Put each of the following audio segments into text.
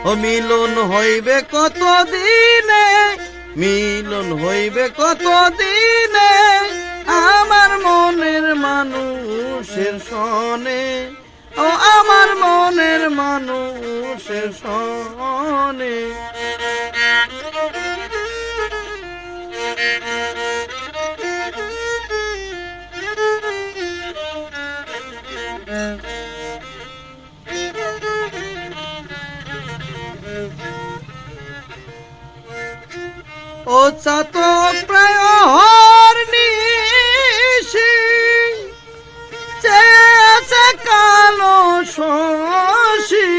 ও মিলন হইবে কত দিনে, মিলন হইবে কত দিনে আমার মনের মানুষের সনে, ও আমার মনের মানুষের সনে। ও চাতক প্রায় হরনিশি চেয়েছে কালো শশী,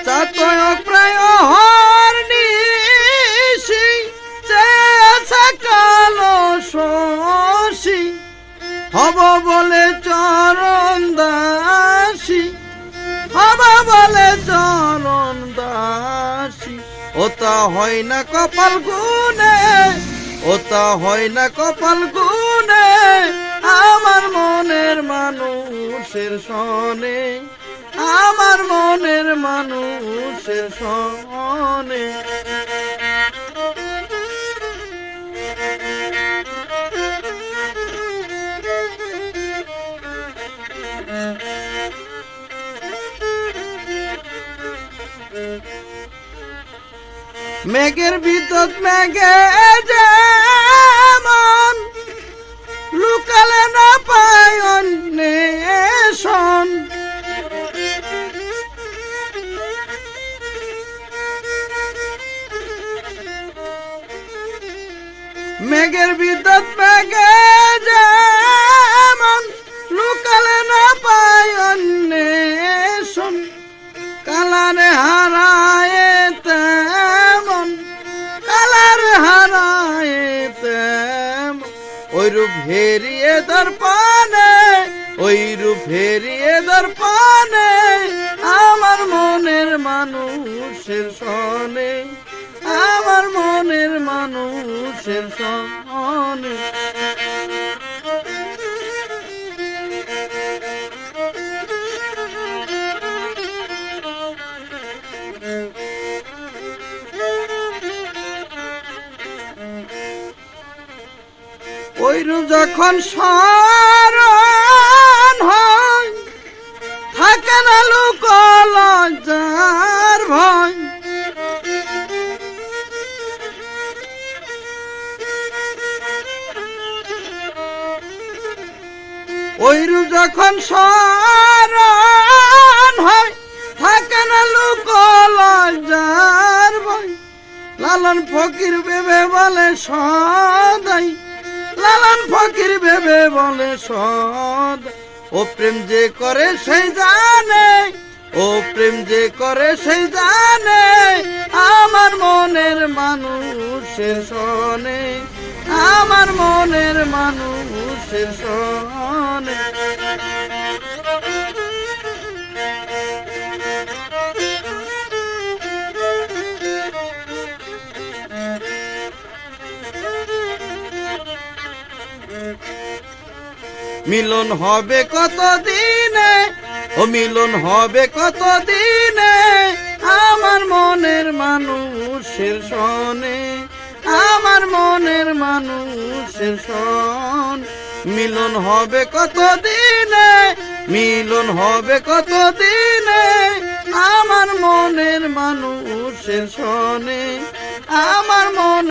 চাতক প্রায় হরনিশি চেয়েছে কালো শশী, হব বলে চরণ দাসী, হব বলে চরণ দাসী। ওটা হয় না কপাল গুনে, ওটা হয় না কপাল গুনে আমার মনের মানুষের সনে, আমার মনের মানুষের সনে। মেঘের ভিতর মেঘে যেমন লুকালে না পায় অন্বেষণ, মেঘের ভিতর মেঘে যেমন লুকালে না পায় অন্বেষণ, কালারে হারায় তেমন, কালারে হারায় তেমন ওই রূপ হেরিয়ে দর্পণে, ওই রূপ হেরিয়ে দর্পণে আমার মনের মানুষের সনে, আমার মনের মানুষের সনে। ওইরূপ যখন স্মরণ হয় থাকে না লোক লজ্জার ভয়, ওইরূপ যখন স্মরণ হয় থাকে না লোক লজ্জার ভয়। লালন ফকির ভেবে বলে সদাই, লালন ফকির ভেবে বলে সদাই ও প্রেম যে করে সেই জানে, ও প্রেম যে করে সেই জানে আমার মনের মানুষের সনে, আমার মনের মানুষের সনে। মিলন হবে কত দিনে, ও মিলন হবে কত দিনে আমার মনের মানুষের সনে, আমার মনের মানুষের সন। মিলন হবে কত দিনে, মিলন হবে কত দিনে আমার মনের মানুষের সনে, আমার মন।